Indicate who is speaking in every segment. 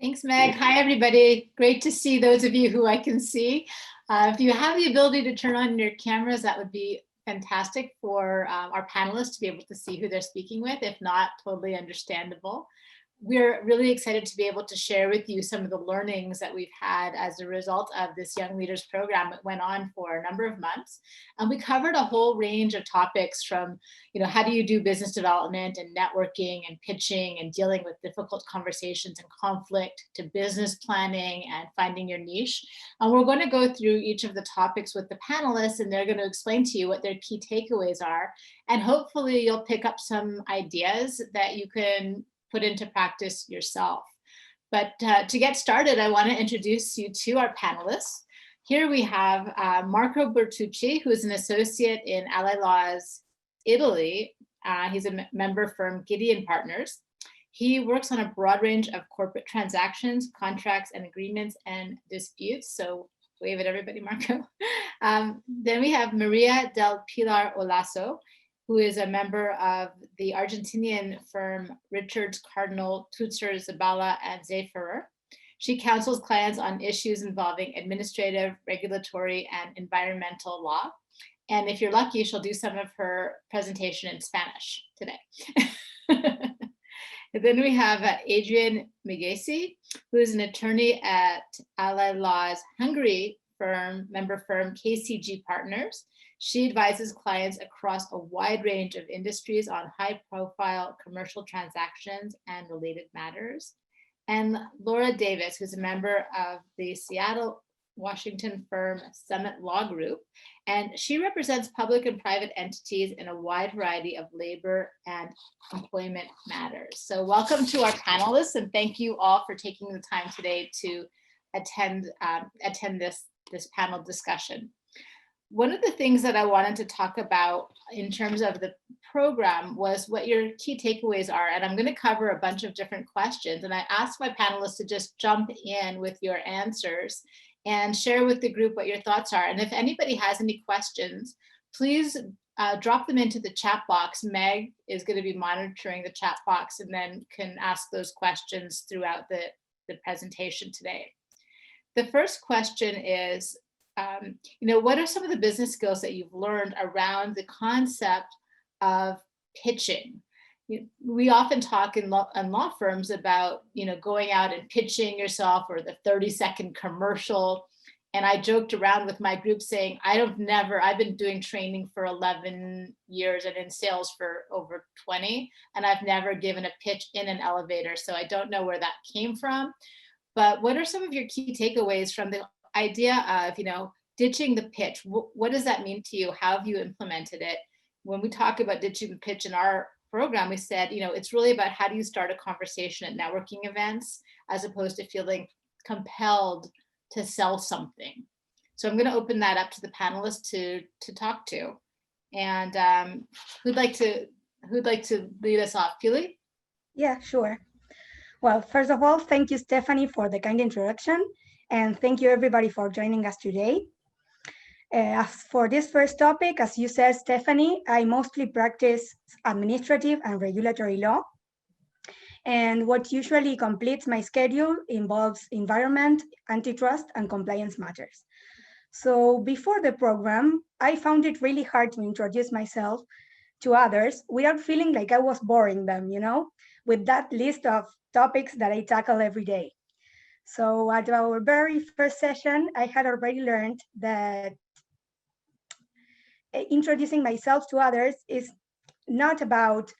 Speaker 1: Thanks, Meg. Hi, everybody. Great to see those of you who I can see. If you have the ability to turn on your cameras, that would be fantastic for our panelists to be able to see who they're speaking with. If not, totally understandable. We're really excited to be able to share with you some of the learnings that we've had as a result of this Young Leaders program that went on for a number of months. And we covered a whole range of topics from, how do you do business development and networking and pitching and dealing with difficult conversations and conflict to business planning and finding your niche. And we're going to go through each of the topics with the panelists, and they're going to explain to you what their key takeaways are. And hopefully you'll pick up some ideas that you can put into practice yourself. But to get started, I want to introduce you to our panelists. Here we have Marco Bertucci, who is an associate in Ally Laws, Italy. He's a member firm Gitti and Partners. He works on a broad range of corporate transactions, contracts, and agreements and disputes. So wave at everybody, Marco. Then we have Maria del Pilar Olaso, who is a member of the Argentinian firm Richards, Cardinal, Tutzer, Zabala, and Zayferer. She counsels clients on issues involving administrative, regulatory, and environmental law. And if you're lucky, she'll do some of her presentation in Spanish today. And then we have Adrienn Megyesi, who is an attorney at Ally Laws Hungary member firm KCG Partners. She advises clients across a wide range of industries on high-profile commercial transactions and related matters. And Laura Davis, who's a member of the Seattle, Washington firm Summit Law Group, and she represents public and private entities in a wide variety of labor and employment matters. So welcome to our panelists, and thank you all for taking the time today to attend this panel discussion. One of the things that I wanted to talk about in terms of the program was what your key takeaways are. And I'm going to cover a bunch of different questions. And I asked my panelists to just jump in with your answers and share with the group what your thoughts are. And if anybody has any questions, please drop them into the chat box. Meg is going to be monitoring the chat box and then can ask those questions throughout the presentation today. The first question is, what are some of the business skills that you've learned around the concept of pitching? We often talk in law firms about, going out and pitching yourself or the 30-second commercial. And I joked around with my group saying, I've been doing training for 11 years and in sales for over 20, and I've never given a pitch in an elevator. So I don't know where that came from. But what are some of your key takeaways from the idea of, ditching the pitch? What does that mean to you? How have you implemented it? When we talk about ditching the pitch in our program, we said, it's really about how do you start a conversation at networking events as opposed to feeling compelled to sell something. So I'm going to open that up to the panelists to talk to. And who'd like to lead us off? Pilar?
Speaker 2: Yeah, sure. Well, first of all, thank you, Stephanie, for the kind introduction. And thank you, everybody, for joining us today. As for this first topic, as you said, Stephanie, I mostly practice administrative and regulatory law. And what usually completes my schedule involves environment, antitrust, and compliance matters. So before the program, I found it really hard to introduce myself to others without feeling like I was boring them, with that list of topics that I tackle every day. So at our very first session, I had already learned that introducing myself to others is not about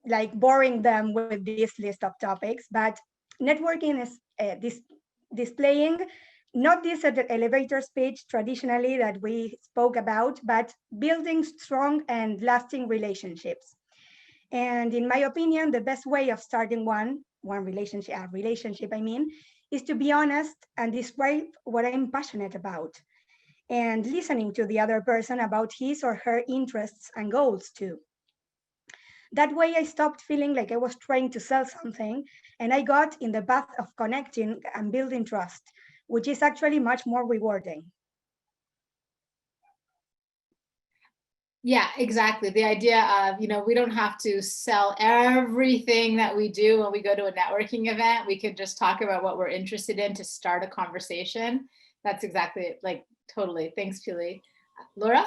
Speaker 2: like boring them with this list of topics, but networking is displaying not this at the elevator speech traditionally that we spoke about, but building strong and lasting relationships. And in my opinion, the best way of starting one relationship, is to be honest and describe what I'm passionate about and listening to the other person about his or her interests and goals too. That way I stopped feeling like I was trying to sell something, and I got in the path of connecting and building trust, which is actually much more rewarding.
Speaker 1: Yeah, exactly. The idea of, we don't have to sell everything that we do when we go to a networking event. We could just talk about what we're interested in to start a conversation. That's exactly it. Like, totally. Thanks, Pili. Laura?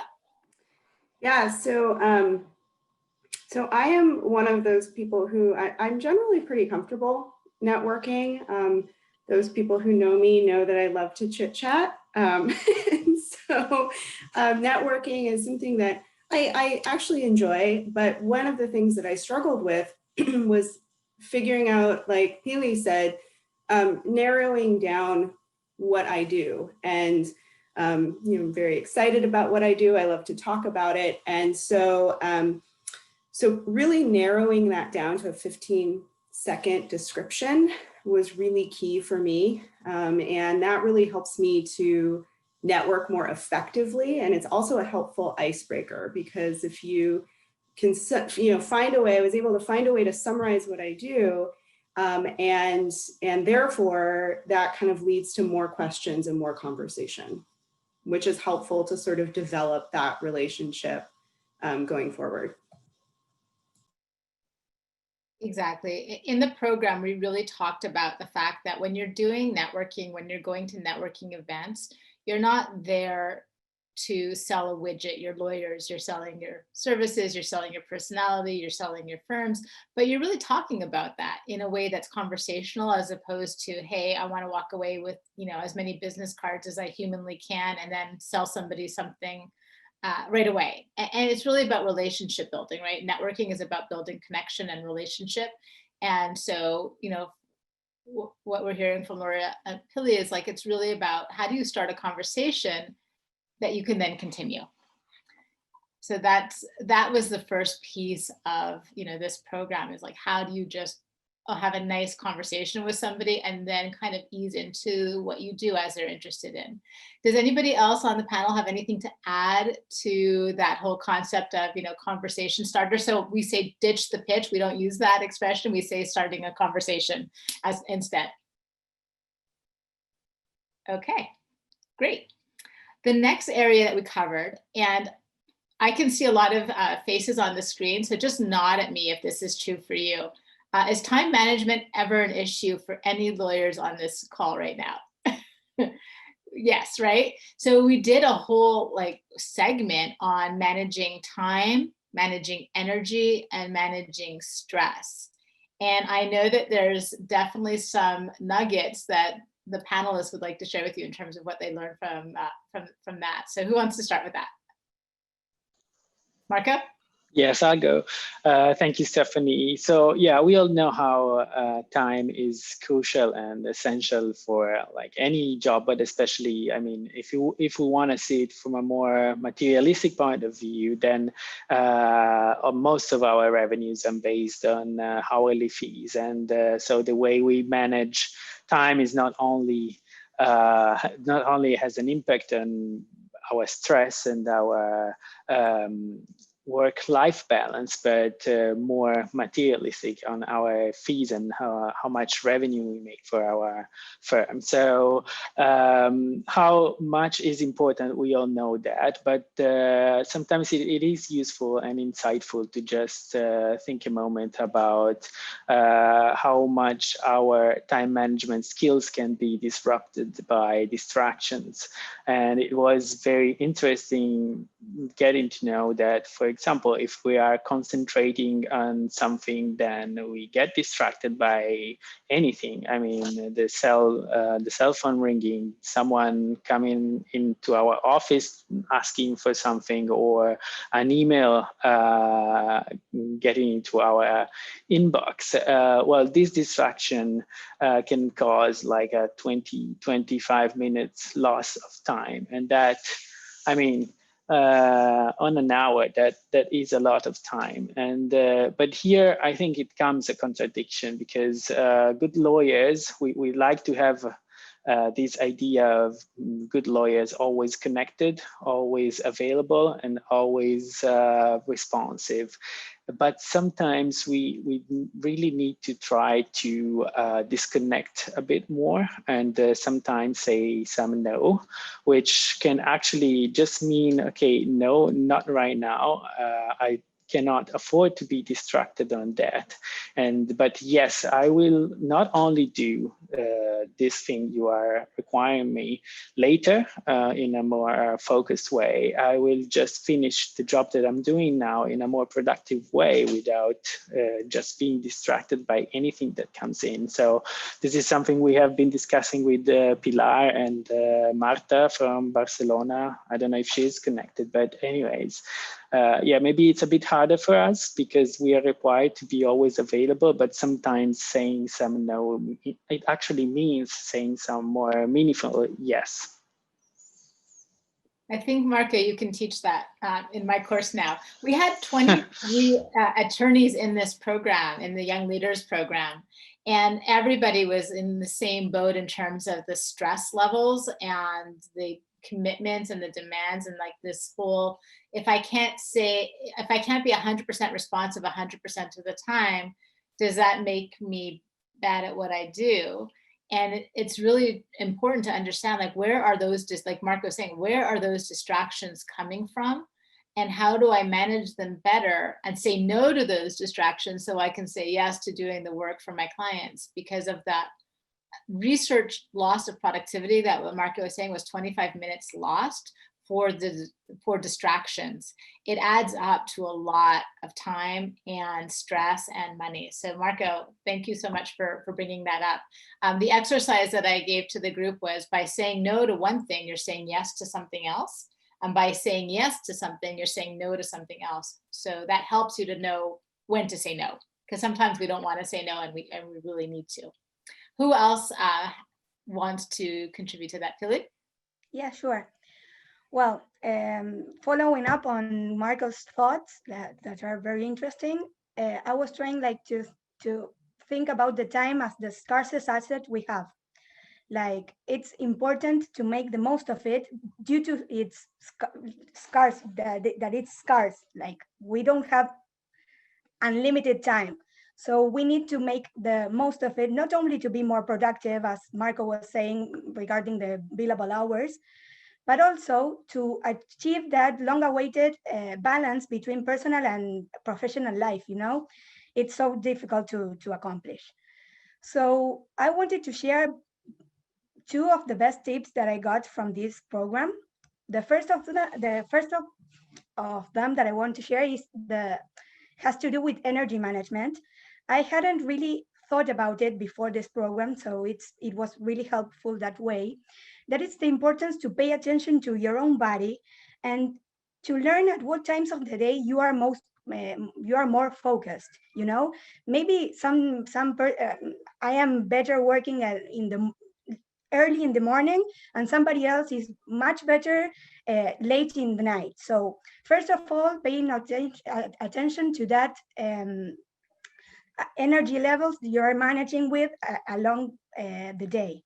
Speaker 3: Yeah, so I am one of those people who I'm generally pretty comfortable networking. Those people who know me know that I love to chit chat. So networking is something that I actually enjoy, but one of the things that I struggled with was figuring out, like Pili said, narrowing down what I do. And I'm very excited about what I do. I love to talk about it. And so so really narrowing that down to a 15-second description was really key for me. And that really helps me to network more effectively. And it's also a helpful icebreaker, because if you can, find a way, I was able to find a way to summarize what I do. And therefore that kind of leads to more questions and more conversation, which is helpful to sort of develop that relationship going forward.
Speaker 1: Exactly. In the program, we really talked about the fact that when you're doing networking, when you're going to networking events, you're not there to sell a widget. You're lawyers, you're selling your services, you're selling your personality, you're selling your firms, but you're really talking about that in a way that's conversational, as opposed to, hey, I want to walk away with, as many business cards as I humanly can and then sell somebody something right away. And it's really about relationship building, right? Networking is about building connection and relationship. And so, what we're hearing from Laura and Pili is like, it's really about how do you start a conversation that you can then continue. So that was the first piece of, this program, is like, how do you just have a nice conversation with somebody and then kind of ease into what you do as they're interested in. Does anybody else on the panel have anything to add to that whole concept of, conversation starter? So we say ditch the pitch. We don't use that expression. We say starting a conversation as instead. Okay, great. The next area that we covered, and I can see a lot of faces on the screen, so just nod at me if this is true for you. Is time management ever an issue for any lawyers on this call right now? Yes, right? So we did a whole segment on managing time, managing energy, and managing stress. And I know that there's definitely some nuggets that the panelists would like to share with you in terms of what they learned from that. So who wants to start with that? Marco?
Speaker 4: Yes, I'll go. Thank you, Stephanie. So yeah, we all know how time is crucial and essential for any job, but especially, I mean, if we want to see it from a more materialistic point of view, then most of our revenues are based on hourly fees, and so the way we manage time is not only has an impact on our stress and our work-life balance, but more materialistic on our fees and how much revenue we make for our firm. So how much is important, we all know that, but sometimes it is useful and insightful to just think a moment about how much our time management skills can be disrupted by distractions. And it was very interesting getting to know that, for example, if we are concentrating on something, then we get distracted by anything. I mean, the cell phone ringing, someone coming into our office asking for something, or an email getting into our inbox. Well, this distraction can cause like a 20-25 minutes loss of time, and that, I mean, on an hour, that is a lot of time. And but here I think it comes a contradiction, because good lawyers, we like to have this idea of good lawyers always connected, always available, and always responsive. But sometimes we really need to try to disconnect a bit more and sometimes say some no, which can actually just mean, okay, no, not right now. I cannot afford to be distracted on that. But yes, I will not only do this thing you are requiring me later in a more focused way. I will just finish the job that I'm doing now in a more productive way without just being distracted by anything that comes in. So this is something we have been discussing with Pilar and Marta from Barcelona. I don't know if she's connected, but anyways, yeah, maybe it's a bit harder for us because we are required to be always available, but sometimes saying some no, it actually means saying some more meaningful yes.
Speaker 1: I think, Marco, you can teach that in my course now. We had 23 attorneys in this program, in the Young Leaders program, and everybody was in the same boat in terms of the stress levels and the commitments and the demands, and like this whole, if I can't be 100% responsive 100% of the time, does that make me bad at what I do? And it's really important to understand, like, where are those, just like Marco was saying, where are those distractions coming from? And how do I manage them better and say no to those distractions so I can say yes to doing the work for my clients? Because of that research loss of productivity that what Marco was saying was 25 minutes lost for distractions. It adds up to a lot of time and stress and money. So Marco, thank you so much for bringing that up. The exercise that I gave to the group was, by saying no to one thing, you're saying yes to something else. And by saying yes to something, you're saying no to something else. So that helps you to know when to say no, because sometimes we don't want to say no and we really need to. Who else wants to contribute to that? Philip?
Speaker 2: Yeah, sure. Well, following up on Marco's thoughts that are very interesting, I was trying like to think about the time as the scarcest asset we have. Like, it's important to make the most of it due to its scarce, that it's scarce. Like, we don't have unlimited time. So we need to make the most of it, not only to be more productive, as Marco was saying regarding the billable hours, but also to achieve that long-awaited balance between personal and professional life. You know, it's so difficult to accomplish. So I wanted to share two of the best tips that I got from this program. The first of them that I want to share has to do with energy management. I hadn't really thought about it before this program, so it was really helpful that way. That is the importance to pay attention to your own body and to learn at what times of the day you are more focused. You know, maybe I am better working early in the morning, and somebody else is much better late in the night. So first of all, paying attention to that energy levels you're managing with along the day.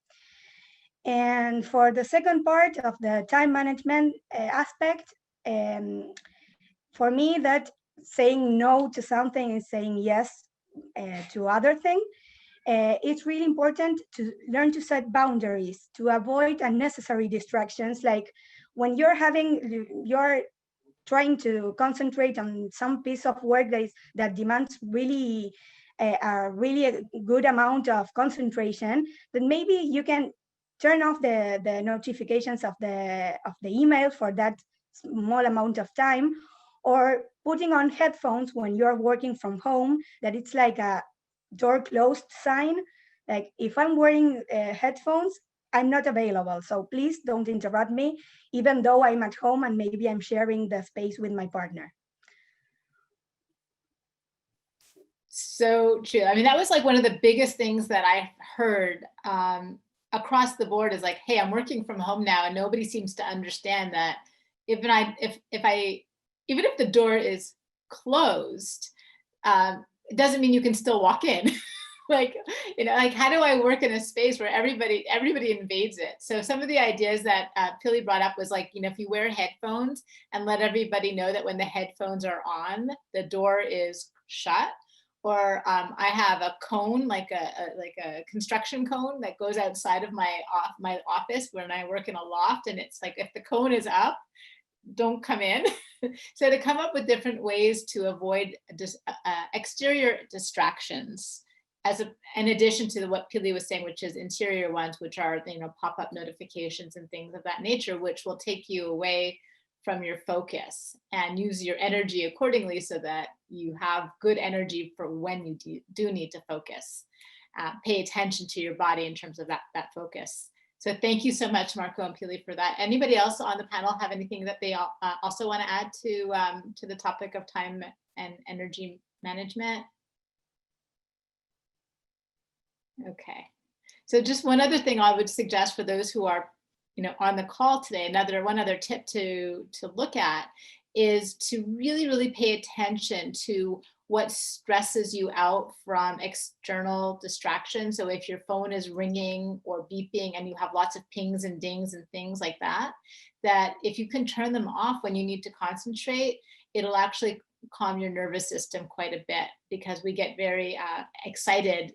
Speaker 2: And for the second part of the time management aspect, for me, that saying no to something is saying yes to other thing. It's really important to learn to set boundaries to avoid unnecessary distractions. Like when you're trying to concentrate on some piece of work that demands really a good amount of concentration, then maybe you can turn off the notifications of the email for that small amount of time, or putting on headphones when you're working from home, that it's like a door closed sign. Like, if I'm wearing headphones, I'm not available, so please don't interrupt me, even though I'm at home and maybe I'm sharing the space with my partner.
Speaker 1: So true. I mean, that was like one of the biggest things that I heard across the board, is like, hey, I'm working from home now, and nobody seems to understand that even if the door is closed, it doesn't mean you can still walk in. like, like how do I work in a space where everybody invades it? So some of the ideas that Pili brought up was like, if you wear headphones and let everybody know that when the headphones are on, the door is shut. Or I have a cone, like a construction cone that goes outside of my office when I work in a loft, and it's like if the cone is up, don't come in. So to come up with different ways to avoid exterior distractions, in addition to what Pili was saying, which is interior ones, which are pop-up notifications and things of that nature, which will take you away from your focus and use your energy accordingly so that you have good energy for when you do need to focus. Pay attention to your body in terms of that focus. So thank you so much, Marco and Pili, for that. Anybody else on the panel have anything that they also want to add to the topic of time and energy management? Okay. So just one other thing I would suggest for those who are on the call today, one other tip to look at is to really pay attention to what stresses you out from external distractions. So if your phone is ringing or beeping and you have lots of pings and dings and things like that, that if you can turn them off when you need to concentrate, it'll actually calm your nervous system quite a bit, because we get very excited,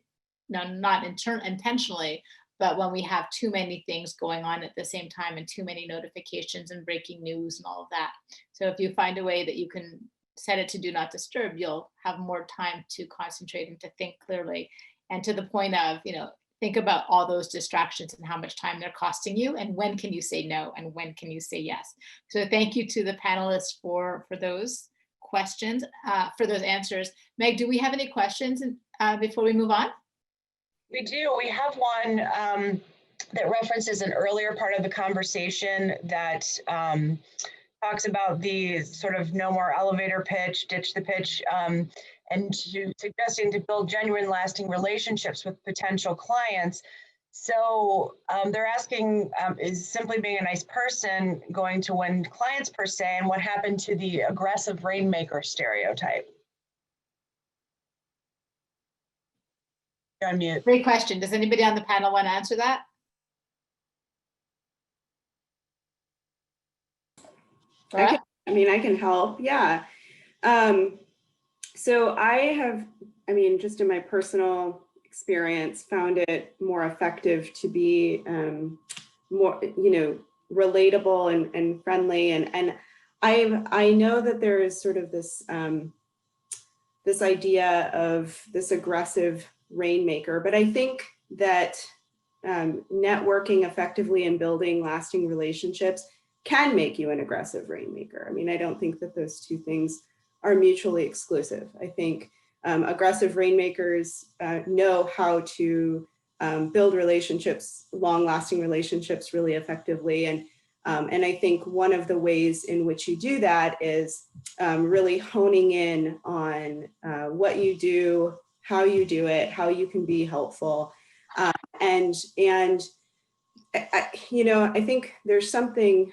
Speaker 1: not intentionally, but when we have too many things going on at the same time and too many notifications and breaking news and all of that. So if you find a way that you can set it to do not disturb, you'll have more time to concentrate and to think clearly. And to the point of, think about all those distractions and how much time they're costing you, and when can you say no and when can you say yes. So thank you to the panelists for those questions, for those answers. Meg, do we have any questions before we move on?
Speaker 5: We do. We have one that references an earlier part of the conversation that talks about the sort of no more elevator pitch, ditch the pitch, and suggesting to build genuine, lasting relationships with potential clients. So they're asking, is simply being a nice person going to win clients per se, and what happened to the aggressive rainmaker stereotype? You're on mute.
Speaker 1: Great question. Does anybody on the panel want to answer that?
Speaker 3: I can help. Yeah. So just in my personal experience, found it more effective to be more, relatable and friendly. And I know that there is sort of this this idea of this aggressive rainmaker, but I think that networking effectively and building lasting relationships can make you an aggressive rainmaker. I don't think that those two things are mutually exclusive. I think aggressive rainmakers know how to build relationships, long-lasting relationships, really effectively. And I think one of the ways in which you do that is really honing in on what you do, how you do it, how you can be helpful. I think there's something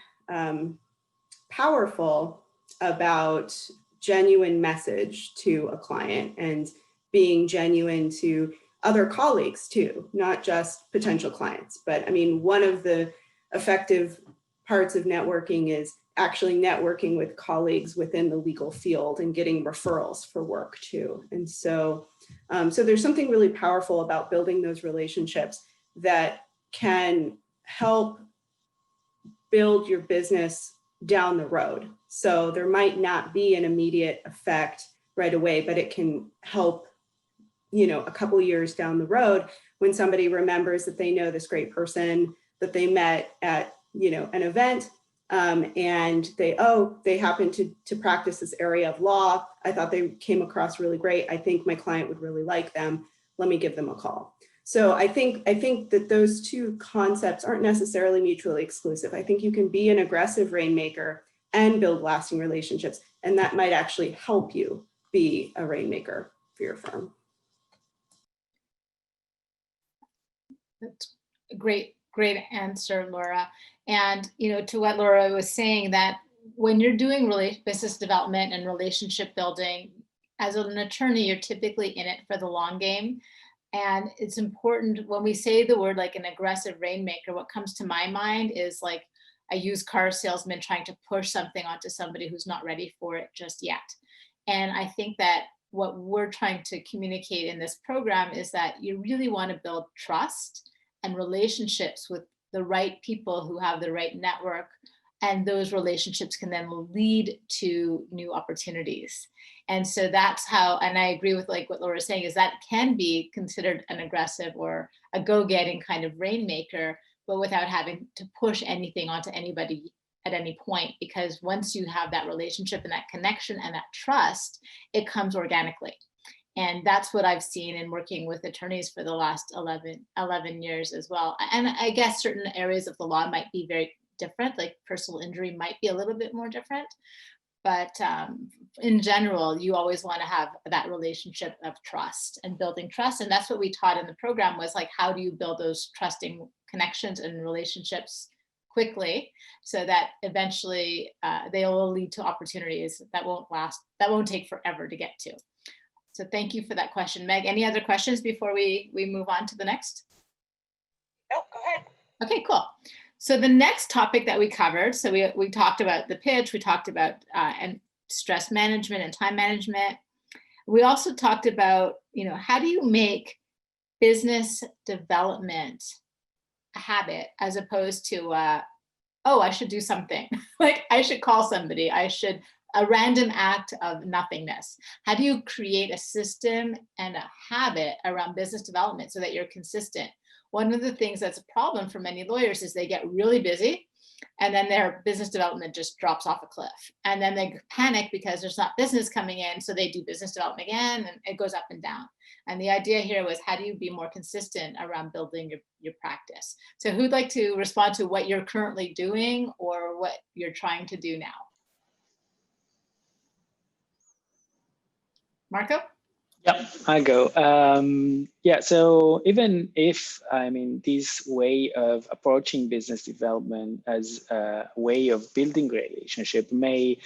Speaker 3: powerful about genuine message to a client and being genuine to other colleagues too, not just potential clients. But one of the effective parts of networking is actually networking with colleagues within the legal field and getting referrals for work too. And so there's something really powerful about building those relationships that can help build your business down the road. So there might not be an immediate effect right away, but it can help, a couple years down the road when somebody remembers that they know this great person that they met at, an event, and they happen to practice this area of law. I thought they came across really great. I think my client would really like them. Let me give them a call. So I think that those two concepts aren't necessarily mutually exclusive. I think you can be an aggressive rainmaker and build lasting relationships, and that might actually help you be a rainmaker for your firm.
Speaker 1: That's a great answer, Laura. And to what Laura was saying, that when you're doing business development and relationship building, as an attorney, you're typically in it for the long game. And it's important when we say the word like an aggressive rainmaker, what comes to my mind is like a used car salesman trying to push something onto somebody who's not ready for it just yet. And I think that what we're trying to communicate in this program is that you really want to build trust and relationships with the right people who have the right network, and those relationships can then lead to new opportunities. And so that's how, and I agree with like what Laura's saying, is that can be considered an aggressive or a go-getting kind of rainmaker, but without having to push anything onto anybody at any point, because once you have that relationship and that connection and that trust, it comes organically. And that's what I've seen in working with attorneys for the last 11 years as well. And I guess certain areas of the law might be very different, like personal injury might be a little bit more different. But in general, you always want to have that relationship of trust and building trust. And that's what we taught in the program, was like, how do you build those trusting connections and relationships quickly so that eventually they will lead to opportunities that won't last, that won't take forever to get to. So thank you for that question. Meg, any other questions before we move on to the next?
Speaker 5: No, go ahead.
Speaker 1: Okay, cool. So the next topic that we covered, so we talked about the pitch, we talked about and stress management and time management. We also talked about, you know, how do you make business development a habit as opposed to, oh, I should do something. Like I should call somebody, a random act of nothingness. How do you create a system and a habit around business development so that you're consistent? One of the things that's a problem for many lawyers is they get really busy and then their business development just drops off a cliff. And then they panic because there's not business coming in. So they do business development again and it goes up and down. And the idea here was, how do you be more consistent around building your practice? So who'd like to respond to what you're currently doing or what you're trying to do now? Marco?
Speaker 4: Yeah, I go. Yeah, so even if, I mean, this way of approaching business development as a way of building relationship may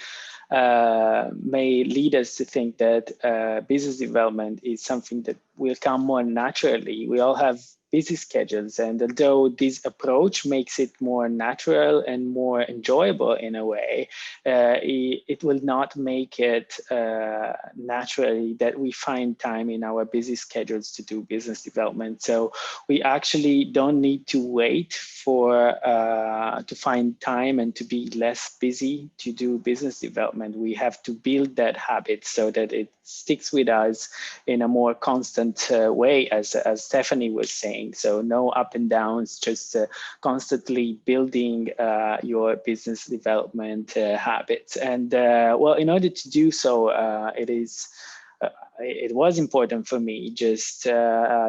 Speaker 4: lead us to think that business development is something that will come more naturally. We all have busy schedules, and although this approach makes it more natural and more enjoyable in a way, it will not make it naturally that we find time in our busy schedules to do business development. So we actually don't need to wait for to find time and to be less busy to do business development. We have to build that habit so that it sticks with us in a more constant way, as Stephanie was saying. So no up and downs, just constantly building your business development habits. And well, in order to do so, it was important for me just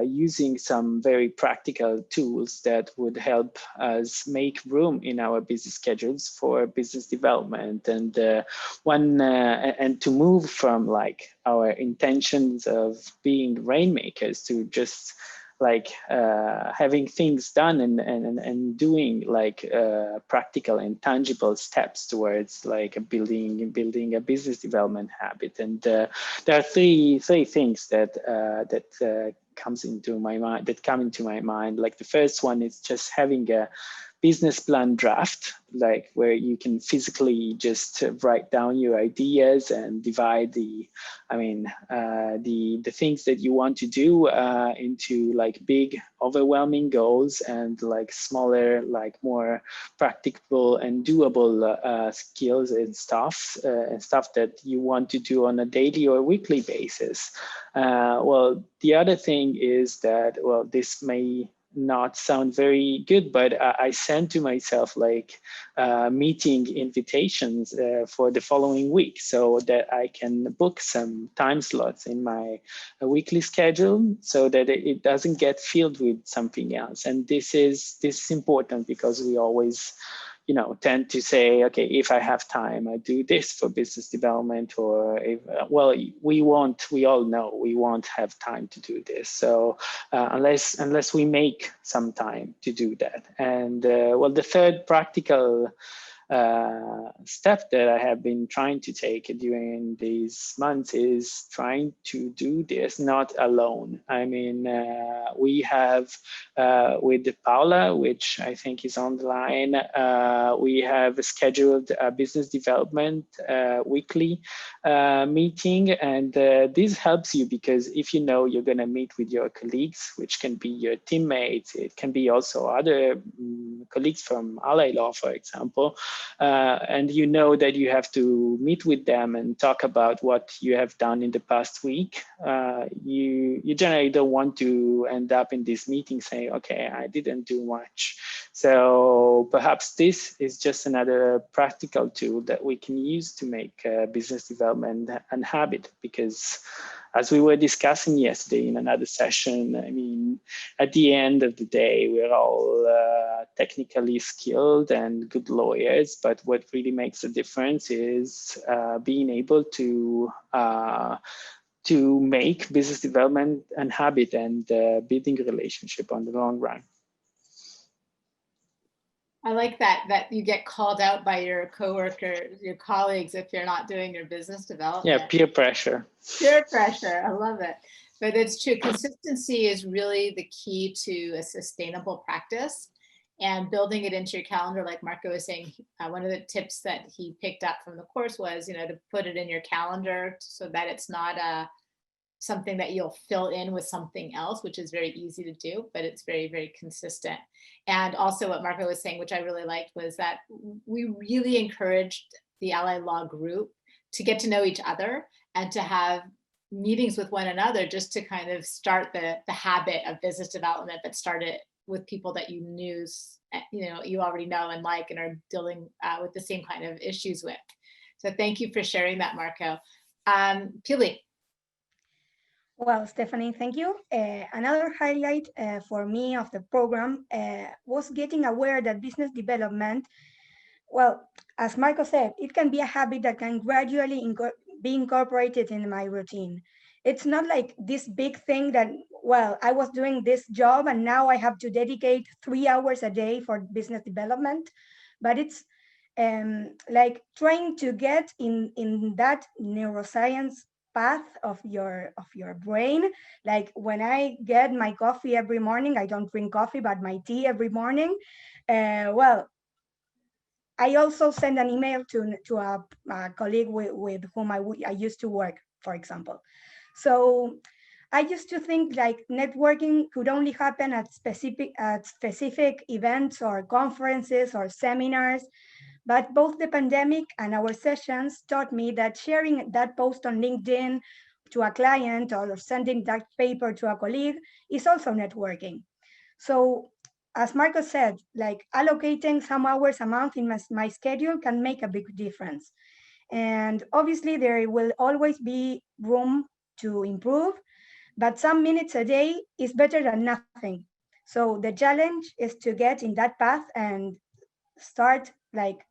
Speaker 4: using some very practical tools that would help us make room in our busy schedules for business development, and and to move from like our intentions of being rainmakers to just like having things done and doing like practical and tangible steps towards like building a business development habit. And there are three things that come into my mind. Like the first one is just having a business plan draft, like where you can physically just write down your ideas and divide the things that you want to do into like big overwhelming goals and like smaller, like more practicable and doable skills and stuff that you want to do on a daily or weekly basis. Well, the other thing is that, well, this may not sound very good, but I sent to myself like meeting invitations for the following week so that I can book some time slots in my weekly schedule so that it doesn't get filled with something else. And this is important because we always, you know, tend to say, okay, if I have time, I do this for business development, or if, well, we all know we won't have time to do this. So unless we make some time to do that. And well, the third practical step that I have been trying to take during these months is trying to do this not alone. I mean, we have with Paula, which I think is on the line, we have scheduled a business development weekly meeting, and this helps you because if you know you're going to meet with your colleagues, which can be your teammates, it can be also other colleagues from Ally Law, for example, and you know that you have to meet with them and talk about what you have done in the past week. You generally don't want to end up in this meeting saying, okay, I didn't do much. So perhaps this is just another practical tool that we can use to make business development a habit, because as we were discussing yesterday in another session, I mean, at the end of the day, we're all technically skilled and good lawyers, but what really makes a difference is being able to make business development a habit and building a relationship on the long run.
Speaker 1: I like that you get called out by your coworkers, your colleagues, if you're not doing your business development.
Speaker 4: Yeah, peer pressure.
Speaker 1: Peer pressure, I love it. But it's true, consistency is really the key to a sustainable practice, and building it into your calendar, like Marco was saying, one of the tips that he picked up from the course was, to put it in your calendar so that it's not something that you'll fill in with something else, which is very easy to do, but it's very, very consistent. And also what Marco was saying, which I really liked, was that we really encouraged the Ally Law group to get to know each other and to have meetings with one another, just to kind of start the habit of business development that started with people that you knew, you already know and like and are dealing with the same kind of issues with. So thank you for sharing that, Marco. Pilar.
Speaker 2: Well, Stephanie, thank you. Another highlight for me of the program was getting aware that business development, well, as Marco said, it can be a habit that can gradually be incorporated in my routine. It's not like this big thing that, well, I was doing this job and now I have to dedicate 3 hours a day for business development, but it's like trying to get in that neuroscience path of your brain. Like when I get my coffee every morning, I don't drink coffee, but my tea every morning. Well, I also send an email to a colleague with whom I used to work, for example. So I used to think like networking could only happen at specific events or conferences or seminars. But both the pandemic and our sessions taught me that sharing that post on LinkedIn to a client or sending that paper to a colleague is also networking. So as Marco said, like allocating some hours a month in my schedule can make a big difference. And obviously there will always be room to improve, but some minutes a day is better than nothing. So the challenge is to get in that path and start like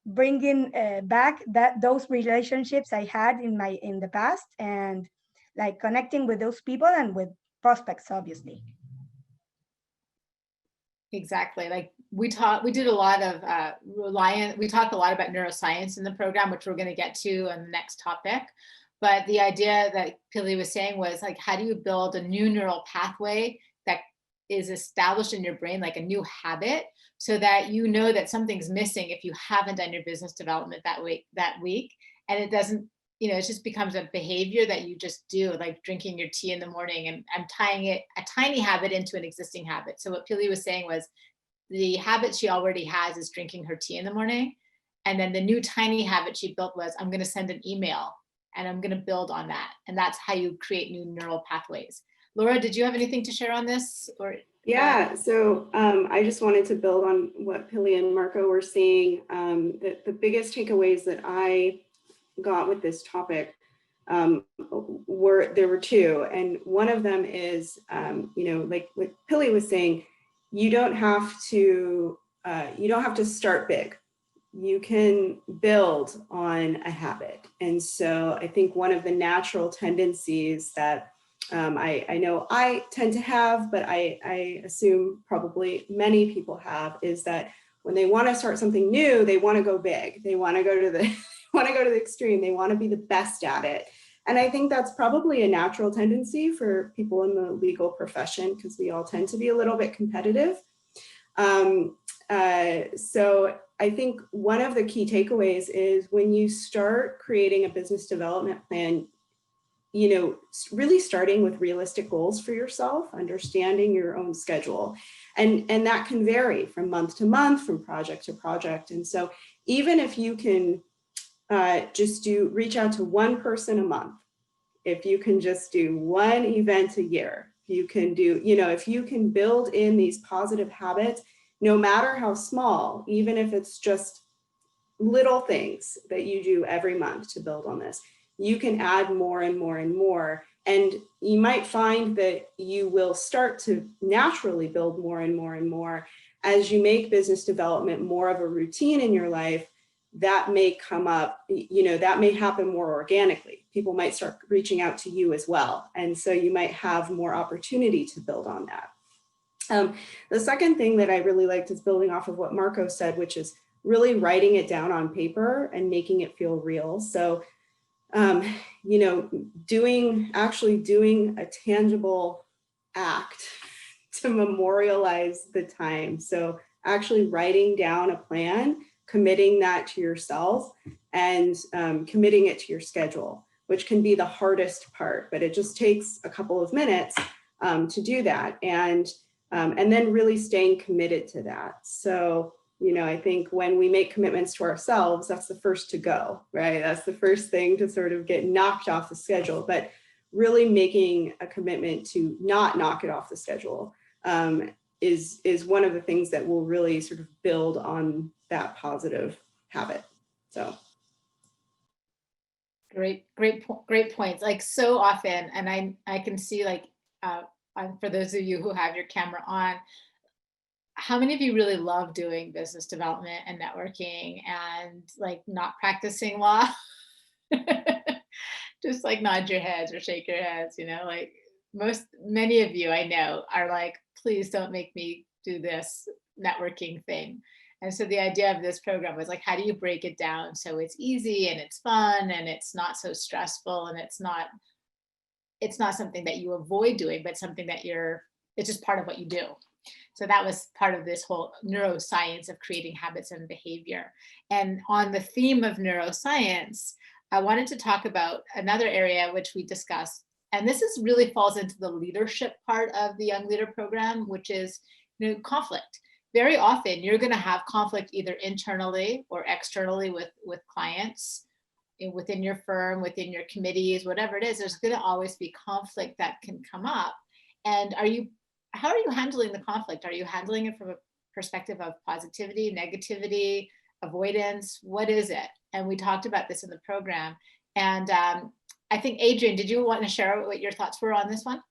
Speaker 2: bringing back those relationships I had in the past, and like connecting with those people and with prospects, obviously.
Speaker 1: Exactly. Like we did a lot of we talked a lot about neuroscience in the program, which we're going to get to on the next topic. But the idea that Pilar was saying was like, how do you build a new neural pathway that is established in your brain, like a new habit, so that you know that something's missing if you haven't done your business development that week, and it doesn't, it just becomes a behavior that you just do, like drinking your tea in the morning, and I'm tying a tiny habit into an existing habit. So what Pilar was saying was the habit she already has is drinking her tea in the morning, and then the new tiny habit she built was, I'm going to send an email and I'm going to build on that, and that's how you create new neural pathways. Laura, did you have anything to share on this? Or
Speaker 3: yeah, so I just wanted to build on what Pilar and Marco were saying. The biggest takeaways that I got with this topic there were two, and one of them is like what Pilar was saying, you don't have to start big. You can build on a habit. And so I think one of the natural tendencies that I know I tend to have, but I assume probably many people have, is that when they want to start something new, they want to go big. They want to go to the extreme. They want to be the best at it. And I think that's probably a natural tendency for people in the legal profession, because we all tend to be a little bit competitive. So I think one of the key takeaways is when you start creating a business development plan, you know, really starting with realistic goals for yourself, understanding your own schedule. And that can vary from month to month, from project to project. And so even if you can just reach out to one person a month, if you can just do one event a year, you can do, you know, if you can build in these positive habits, no matter how small, even if it's just little things that you do every month to build on this, you can add more and more and more. And you might find that you will start to naturally build more and more and more as you make business development more of a routine in your life. That may come up, you know, that may happen more organically. People might start reaching out to you as well. And so you might have more opportunity to build on that. The second thing that I really liked is building off of what Marco said, which is really writing it down on paper and making it feel real. So, you know, actually doing a tangible act to memorialize the time. So actually writing down a plan, committing that to yourself, and committing it to your schedule, which can be the hardest part, but it just takes a couple of minutes to do that. And then really staying committed to that. So, you know, I think when we make commitments to ourselves, that's the first to go, right? That's the first thing to sort of get knocked off the schedule, but really making a commitment to not knock it off the schedule is one of the things that will really sort of build on that positive habit. So.
Speaker 1: Great points. Like so often, and I can see, like, for those of you who have your camera on, how many of you really love doing business development and networking and like not practicing law? Just like nod your heads or shake your heads, you know, like many of you I know are like, please don't make me do this networking thing. And so the idea of this program was like, how do you break it down so it's easy and it's fun and it's not so stressful, and it's not something that you avoid doing, but something that it's just part of what you do. So that was part of this whole neuroscience of creating habits and behavior. And on the theme of neuroscience, I wanted to talk about another area which we discussed, and this really falls into the leadership part of the Young Leader Program, which is, you know, conflict. Very often you're going to have conflict either internally or externally with clients, within your firm, within your committees, whatever it is. There's going to always be conflict that can come up. And how are you handling the conflict? Are you handling it from a perspective of positivity, negativity, avoidance? What is it? And we talked about this in the program. And I think, Adrienn, did you want to share what your thoughts were on this one?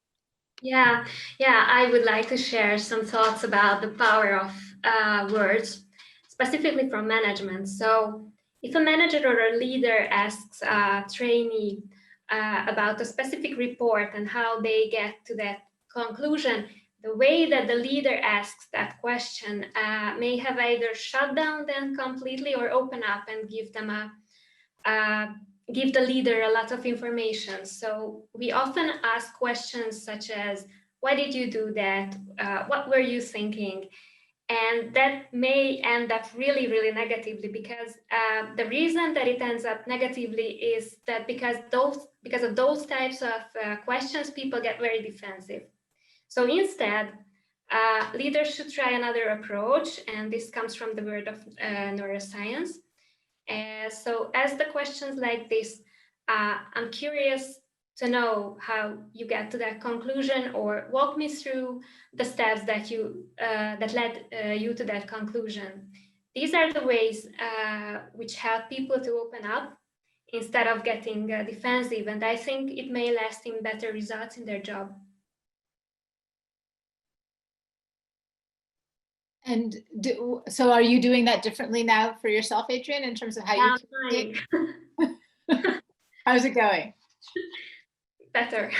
Speaker 6: Yeah, I would like to share some thoughts about the power of words, specifically from management. So if a manager or a leader asks a trainee about a specific report and how they get to that conclusion, the way that the leader asks that question may have either shut down them completely or open up and give the leader a lot of information. So we often ask questions such as, why did you do that? What were you thinking? And that may end up really, really negatively, because the reason that it ends up negatively is that because of those types of questions, people get very defensive. So instead, leaders should try another approach, and this comes from the world of neuroscience. So as the questions like this, I'm curious to know how you get to that conclusion, or walk me through the steps that led you to that conclusion. These are the ways which help people to open up instead of getting defensive, and I think it may last in better results in their job.
Speaker 1: And so are you doing that differently now for yourself, Adrienn, in terms of how you communicate? How's it going?
Speaker 6: Better.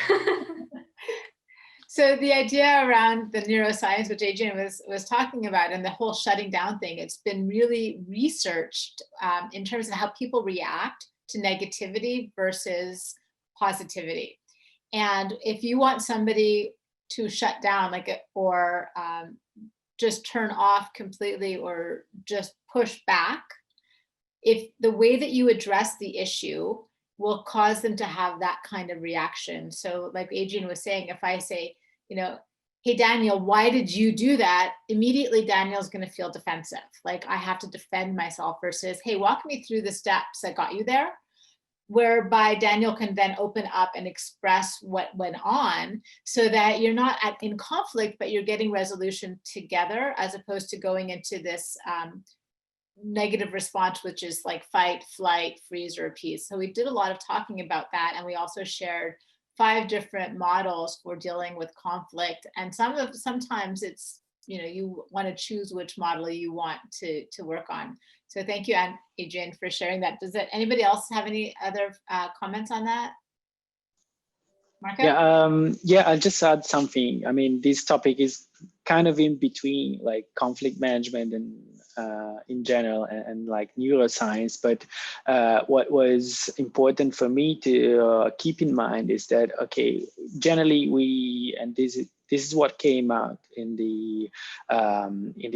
Speaker 1: So the idea around the neuroscience, which Adrienn was talking about, and the whole shutting down thing, it's been really researched in terms of how people react to negativity versus positivity. And if you want somebody to shut down, or just turn off completely, or just push back, if the way that you address the issue will cause them to have that kind of reaction. So like Adrienn was saying, if I say, hey, Daniel, why did you do that? Immediately, Daniel's going to feel defensive. Like I have to defend myself versus, hey, walk me through the steps that got you there. Whereby Daniel can then open up and express what went on, so that you're not in conflict, but you're getting resolution together, as opposed to going into this negative response, which is like fight, flight, freeze, or appease. So we did a lot of talking about that, and we also shared 5 different models for dealing with conflict. And sometimes it's, you want to choose which model you want to work on. So thank you, Adrienn, for sharing that. Does anybody else have any other comments on that? Marco?
Speaker 4: Yeah, I'll just add something. I mean, this topic is kind of in between like conflict management and in general and like neuroscience. But what was important for me to keep in mind is that, okay, generally and this is what came out in the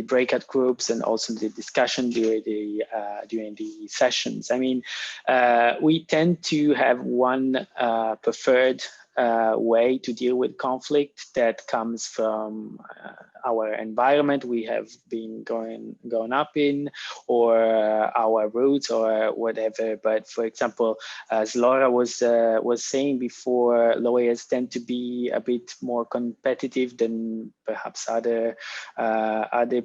Speaker 4: breakout groups and also the discussion during the sessions. I mean, we tend to have one preferred way to deal with conflict that comes from our environment we have been growing up in, or our roots or whatever. But for example, as Laura was saying before, lawyers tend to be a bit more competitive than perhaps other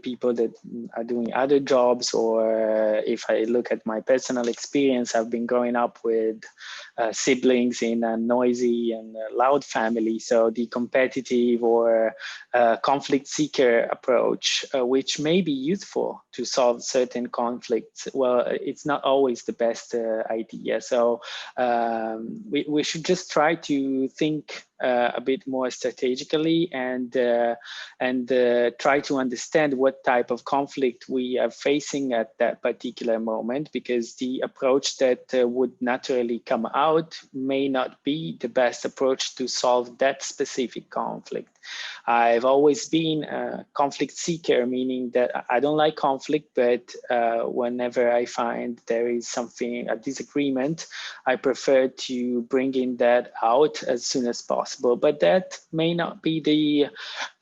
Speaker 4: people that are doing other jobs. Or if I look at my personal experience, I've been growing up with siblings in a noisy and loud family. So the competitive or conflict seeker approach, which may be useful to solve certain conflicts, well, it's not always the best idea. So we should just try to think a bit more strategically and try to understand what type of conflict we are facing at that particular moment, because the approach that would naturally come out may not be the best approach to solve that specific conflict. I've always been a conflict seeker, meaning that I don't like conflict, but whenever I find there is a disagreement, I prefer to bring in that out as soon as possible. But that may not be the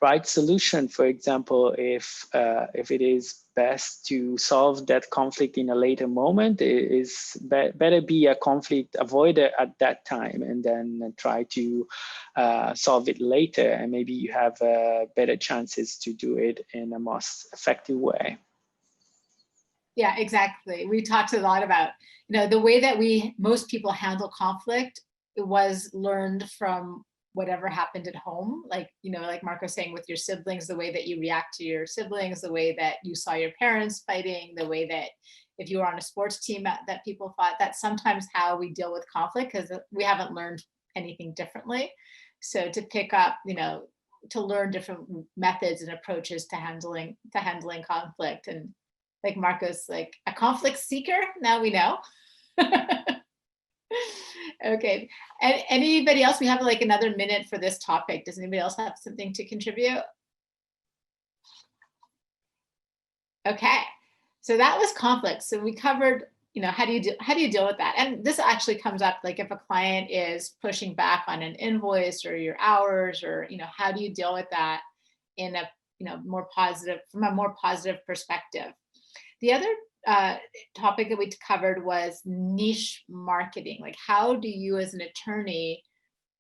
Speaker 4: right solution. For example, if it is best to solve that conflict in a later moment, it is better be a conflict avoider at that time and then try to solve it later, and maybe you have better chances to do it in a most effective way.
Speaker 1: Yeah, exactly. We talked a lot about, the way that most people handle conflict, it was learned from whatever happened at home. Like, like Marco was saying with your siblings, the way that you react to your siblings, the way that you saw your parents fighting, the way that if you were on a sports team that people fought, that's sometimes how we deal with conflict, because we haven't learned anything differently. So to pick up, to learn different methods and approaches to handling conflict. And like Marco's like a conflict seeker, now we know. Okay, and anybody else? We have like another minute for this topic. Does anybody else have something to contribute? Okay, so that was conflict. So we covered, how do you deal with that? And this actually comes up like if a client is pushing back on an invoice or your hours, or how do you deal with that in a from a more positive perspective? The other topic that we covered was niche marketing. Like, how do you as an attorney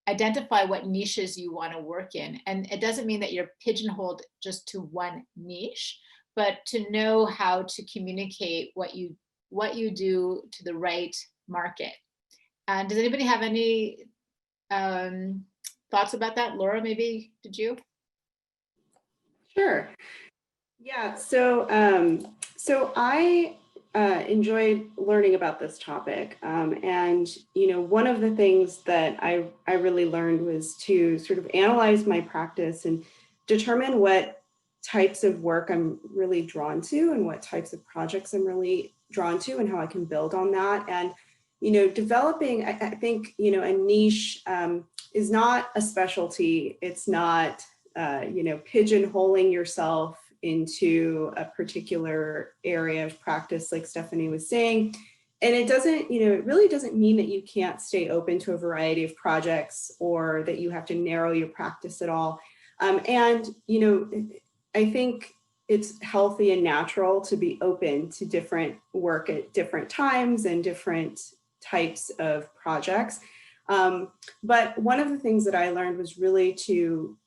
Speaker 1: identify what niches you want to work in? And it doesn't mean that you're pigeonholed just to one niche, but to know how to communicate what you do to the right market. And does anybody have any thoughts about that? Laura, maybe, did you?
Speaker 3: Sure. Yeah, so I enjoyed learning about this topic. And, one of the things that I really learned was to sort of analyze my practice and determine what types of work I'm really drawn to and what types of projects I'm really drawn to and how I can build on that. And, developing, I think, a niche is not a specialty. It's not, pigeonholing yourself into a particular area of practice, like Stephanie was saying. And it doesn't, it really doesn't mean that you can't stay open to a variety of projects or that you have to narrow your practice at all. And, I think it's healthy and natural to be open to different work at different times and different types of projects. But one of the things that I learned was really to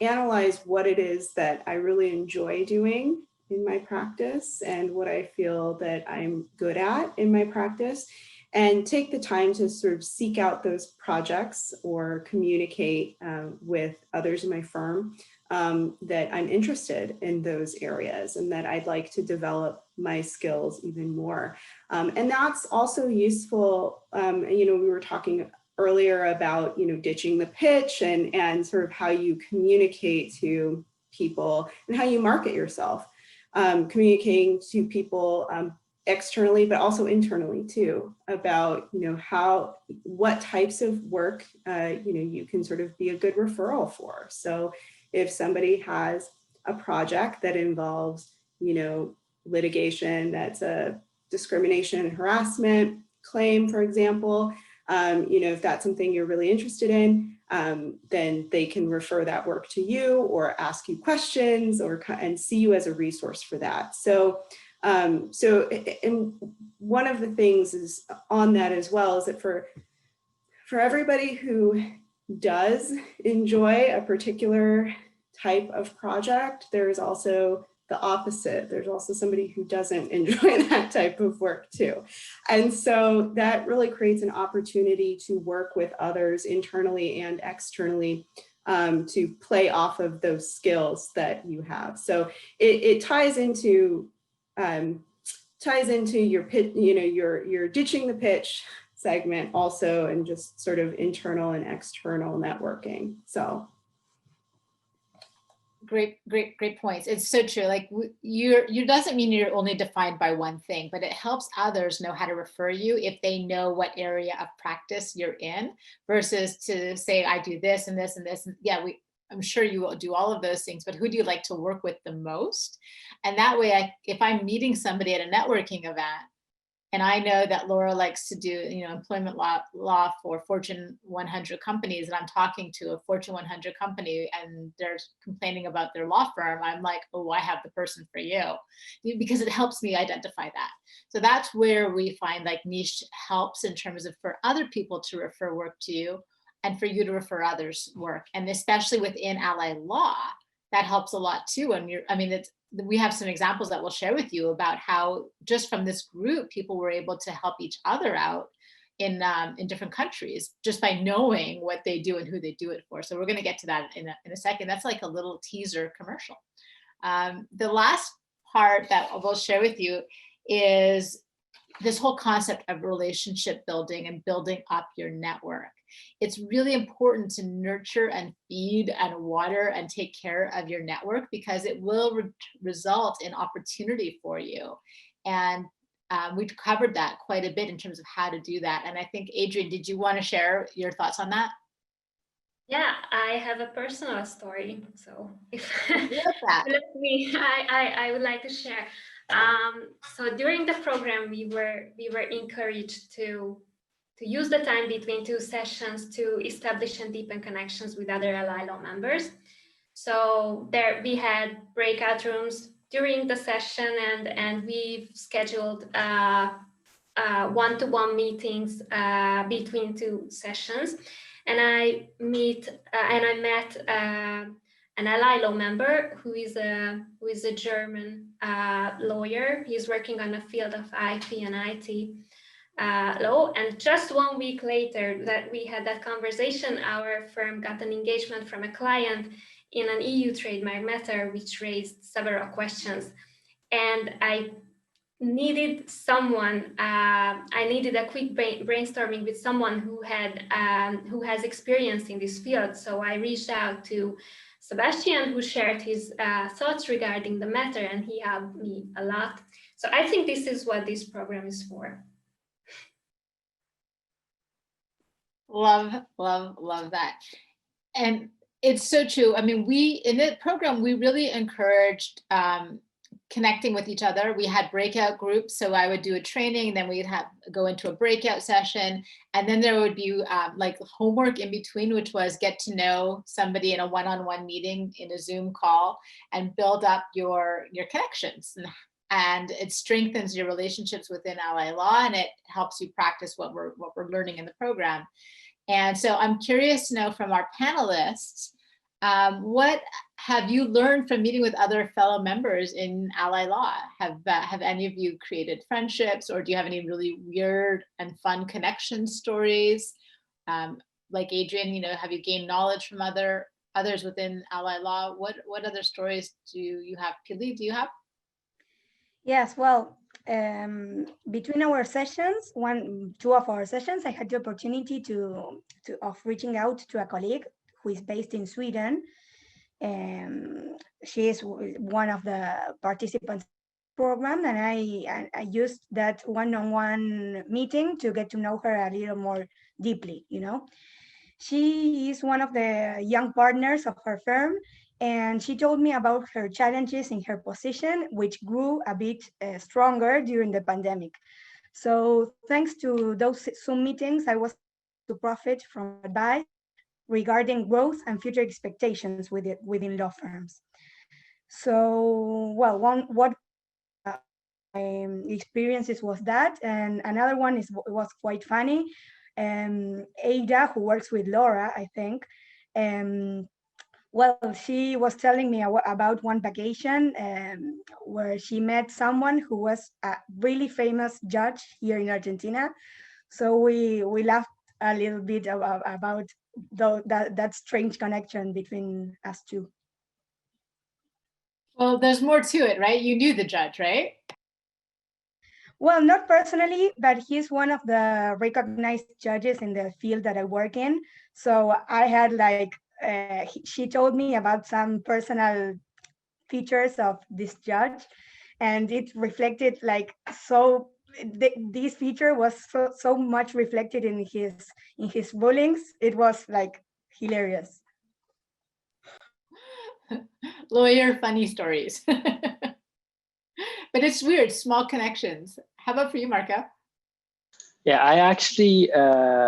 Speaker 3: analyze what it is that I really enjoy doing in my practice and what I feel that I'm good at in my practice, and take the time to sort of seek out those projects or communicate with others in my firm that I'm interested in those areas and that I'd like to develop my skills even more. And that's also useful. We were talking earlier about, ditching the pitch and sort of how you communicate to people and how you market yourself, communicating to people externally, but also internally too, about, what types of work, you can sort of be a good referral for. So if somebody has a project that involves, litigation, that's a discrimination and harassment claim, for example, if that's something you're really interested in, then they can refer that work to you or ask you questions and see you as a resource for that. So, and one of the things is on that as well is that for everybody who does enjoy a particular type of project, there's also the opposite. There's also somebody who doesn't enjoy that type of work too. And so that really creates an opportunity to work with others internally and externally to play off of those skills that you have. So it ties into your pitch, your ditching the pitch segment also, and just sort of internal and external networking. So
Speaker 1: great points. It's so true. Like you doesn't mean you're only defined by one thing, but it helps others know how to refer you if they know what area of practice you're in, versus to say, I do this and this and this. And yeah, I'm sure you will do all of those things, but who do you like to work with the most? And that way, if I'm meeting somebody at a networking event, and I know that Laura likes to do, employment law for Fortune 100 companies, and I'm talking to a Fortune 100 company and they're complaining about their law firm, I'm like, oh, I have the person for you, because it helps me identify that. So that's where we find like niche helps in terms of for other people to refer work to you and for you to refer others work. And especially within allied law, that helps a lot too. And we have some examples that we'll share with you about how just from this group, people were able to help each other out in different countries just by knowing what they do and who they do it for. So we're going to get to that in a second. That's like a little teaser commercial. The last part that we'll share with you is this whole concept of relationship building and building up your network. It's really important to nurture and feed and water and take care of your network, because it will result in opportunity for you. And we've covered that quite a bit in terms of how to do that. And I think, Adrienn, did you want to share your thoughts on that?
Speaker 6: Yeah, I have a personal story. So if
Speaker 1: that.
Speaker 6: let me, I would like to share. So during the program, we were encouraged to use the time between two sessions to establish and deepen connections with other Ally Law members. So there we had breakout rooms during the session, and we've scheduled one-to-one meetings between two sessions. And I met an Ally Law member who is a German lawyer. He's working on the field of IP and IT law. And just 1 week later that we had that conversation, our firm got an engagement from a client in an EU trademark matter, which raised several questions. And I needed someone. I needed a quick brainstorming with someone who has experience in this field. So I reached out to Sebastian, who shared his thoughts regarding the matter, and he helped me a lot. So I think this is what this program is for.
Speaker 1: Love, love, love that. And it's so true. I mean, in the program, we really encouraged connecting with each other. We had breakout groups. So I would do a training, then we'd go into a breakout session. And then there would be like homework in between, which was get to know somebody in a one-on-one meeting in a Zoom call and build up your connections. And it strengthens your relationships within Ally Law, and it helps you practice what we're learning in the program. And so I'm curious to know from our panelists, what have you learned from meeting with other fellow members in Ally Law? Have any of you created friendships, or do you have any really weird and fun connection stories? Like Adrienn, have you gained knowledge from others within Ally Law? What other stories do you have? Pilar, do you have?
Speaker 2: Yes, well, between our sessions, two of our sessions, I had the opportunity of reaching out to a colleague who is based in Sweden. She is one of the participants in the program, and I used that one-on-one meeting to get to know her a little more deeply. She is one of the young partners of her firm, and she told me about her challenges in her position, which grew a bit stronger during the pandemic. So thanks to those Zoom meetings, I was able to profit from advice regarding growth and future expectations within law firms. So, well, what experiences was that, and another one was quite funny. Ada, who works with Laura, I think, well, she was telling me about one vacation where she met someone who was a really famous judge here in Argentina. So we laughed a little bit about that strange connection between us two.
Speaker 1: Well, there's more to it, right? You knew the judge, right?
Speaker 2: Well, not personally, but he's one of the recognized judges in the field that I work in. So I had she told me about some personal features of this judge, and it reflected this feature was so much reflected in his rulings. It was hilarious.
Speaker 1: Lawyer funny stories. But it's weird, small connections. How about for you, Marco?
Speaker 4: Yeah, I actually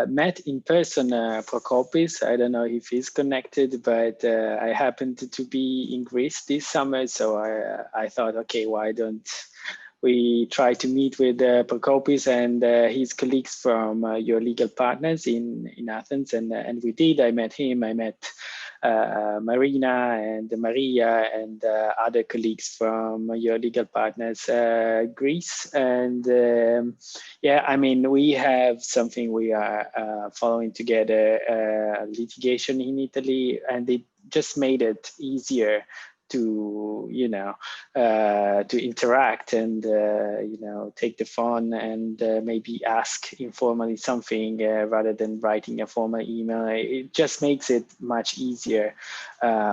Speaker 4: met in person Prokopis. I don't know if he's connected, but I happened to be in Greece this summer. So I thought, okay, why don't we try to meet with Prokopis and his colleagues from your legal partners in Athens. And we did. I met him. I met Marina and Maria and other colleagues from your legal partners, Greece. And yeah, I mean, we have something we are following together, litigation in Italy, and it just made it easier to to interact and take the phone and maybe ask informally something rather than writing a formal email. It just makes it much easier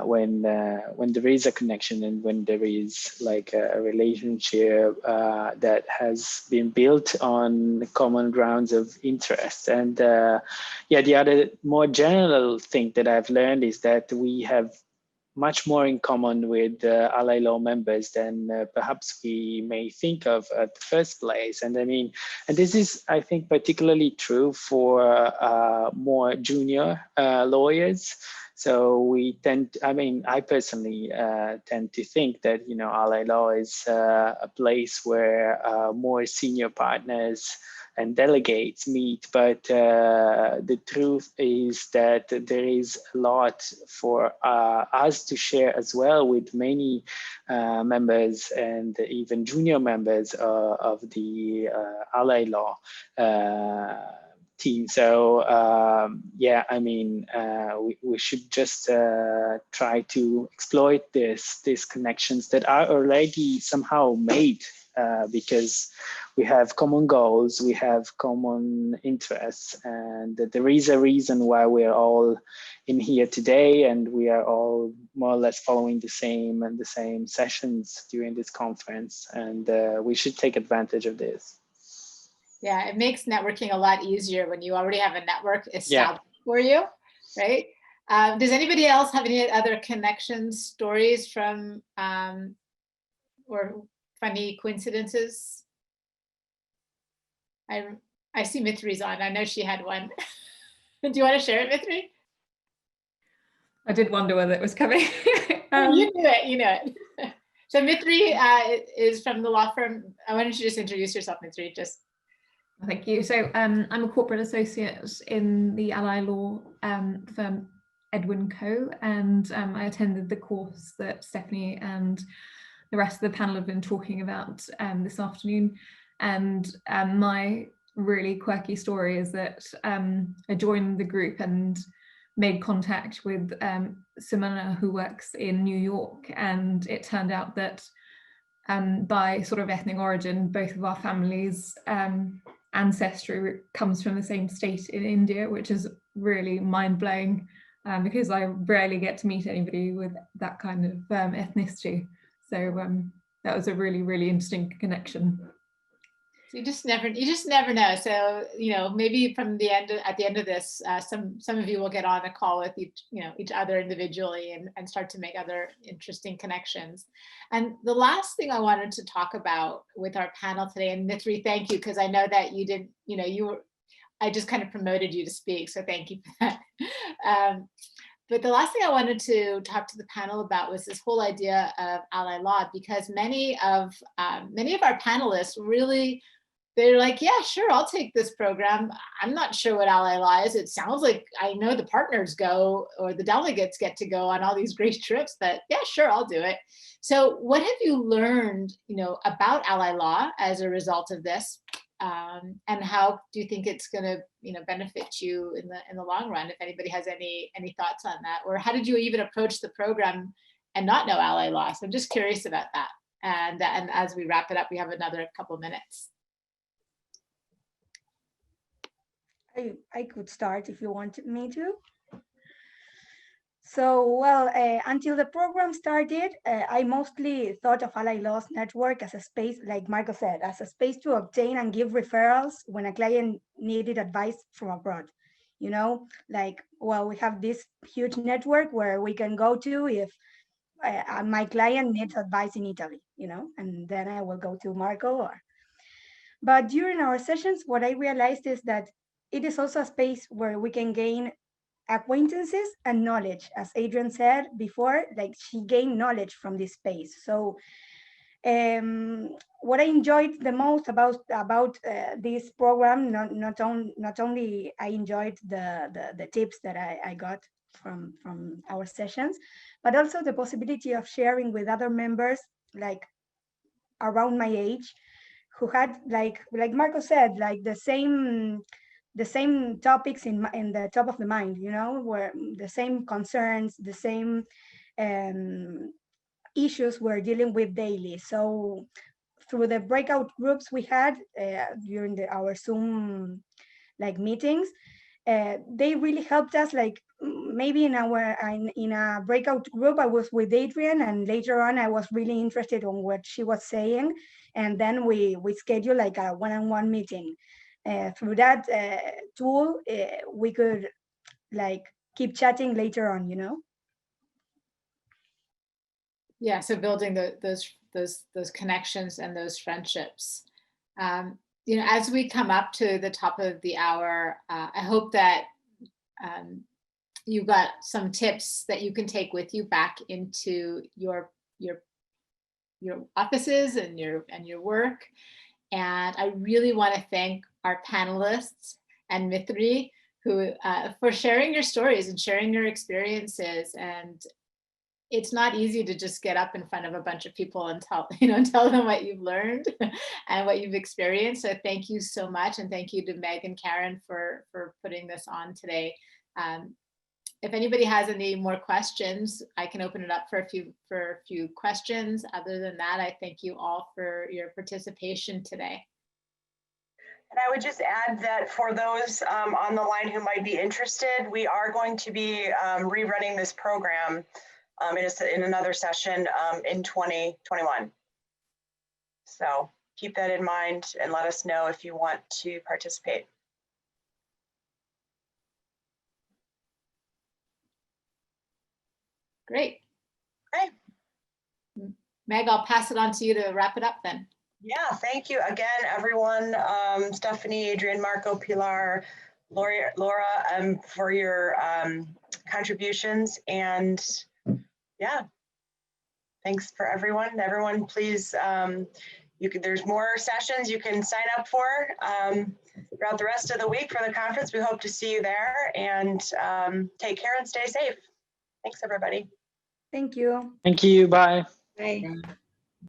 Speaker 4: when there is a connection and when there is like a relationship that has been built on common grounds of interest. And yeah, the other more general thing that I've learned is that we have much more in common with Ally Law members than perhaps we may think of at the first place. And I mean, and this is, I think, particularly true for more junior lawyers. So we tend, I mean, I personally tend to think that, Ally Law is a place where more senior partners and delegates meet, but the truth is that there is a lot for us to share as well with many members and even junior members of the Ally Law team. So yeah, I mean, we should just try to exploit these connections that are already somehow made because we have common goals, we have common interests, and there is a reason why we're all in here today, and we are all more or less following the same sessions during this conference, and we should take advantage of this.
Speaker 1: Yeah, it makes networking a lot easier when you already have a network established for you, right? Does anybody else have any other connections, stories from, or funny coincidences? I see Mitri's on. I know she had one. Do you want to share it, Mitri?
Speaker 7: I did wonder whether it was coming.
Speaker 1: You knew it, you know it. So Mitri is from the law firm. Why don't you just introduce yourself, Mitri? Just.
Speaker 7: Thank you. So I'm a corporate associate in the Ally Law firm Edwin Co, and I attended the course that Stephanie and the rest of the panel have been talking about this afternoon. And my really quirky story is that I joined the group and made contact with Simona, who works in New York, and it turned out that by sort of ethnic origin, both of our families' ancestry comes from the same state in India, which is really mind-blowing because I rarely get to meet anybody with that kind of ethnicity. So that was a really, really interesting connection.
Speaker 1: So you just never know. So, you know, maybe from the end, at the end of this, some of you will get on a call with each other individually and start to make other interesting connections. And the last thing I wanted to talk about with our panel today, and Mithri, thank you, because I know that you didn't, I just kind of promoted you to speak, so thank you for that. But the last thing I wanted to talk to the panel about was this whole idea of ally law, because many of our panelists really, they're like, yeah, sure, I'll take this program. I'm not sure what ally law is. It sounds like I know the partners go, or the delegates get to go on all these great trips, but yeah, sure, I'll do it. So what have you learned, about ally law as a result of this? And how do you think it's going to, benefit you in the long run? If anybody has any thoughts on that, or how did you even approach the program and not know ally law? So I'm just curious about that. And as we wrap it up, we have another couple minutes.
Speaker 2: I could start if you wanted me to. So, well, until the program started, I mostly thought of Ally Law's network as a space, like Marco said, as a space to obtain and give referrals when a client needed advice from abroad. Well, we have this huge network where we can go to if my client needs advice in Italy, and then I will go to Marco. But during our sessions, what I realized is that it is also a space where we can gain acquaintances and knowledge. As Adrienne said before, like she gained knowledge from this space. So what I enjoyed the most about this program, not only I enjoyed the tips that I got from our sessions, but also the possibility of sharing with other members like around my age who had like Marco said, like the same topics in the top of the mind, where the same concerns, the same issues we're dealing with daily. So through the breakout groups we had during our Zoom meetings, they really helped us. Like maybe in a breakout group, I was with Adrienne, and later on I was really interested in what she was saying, and then we scheduled like a one-on-one meeting. Through that tool, we could keep chatting later on,
Speaker 1: Yeah, so building those connections and those friendships. As we come up to the top of the hour, I hope that you got some tips that you can take with you back into your offices and your work. And I really want to thank our panelists and Mithri for sharing your stories and sharing your experiences. And it's not easy to just get up in front of a bunch of people and tell them what you've learned and what you've experienced. So thank you so much. And thank you to Meg and Karen for putting this on today. if anybody has any more questions, I can open it up for a few questions. Other than that, I thank you all for your participation today.
Speaker 5: And I would just add that for those on the line who might be interested, we are going to be rerunning this program in another session in 2021. So keep that in mind and let us know if you want to participate.
Speaker 1: Great.
Speaker 5: Great.
Speaker 1: Meg, I'll pass it on to you to wrap it up then.
Speaker 5: Yeah, thank you again, everyone. Stephanie, Adrienn, Marco, Pilar, Laura, for your contributions. And yeah, thanks for everyone. Everyone, please, there's more sessions you can sign up for throughout the rest of the week for the conference. We hope to see you there, and take care and stay safe. Thanks, everybody.
Speaker 2: Thank you.
Speaker 4: Thank you. Bye.
Speaker 3: Bye.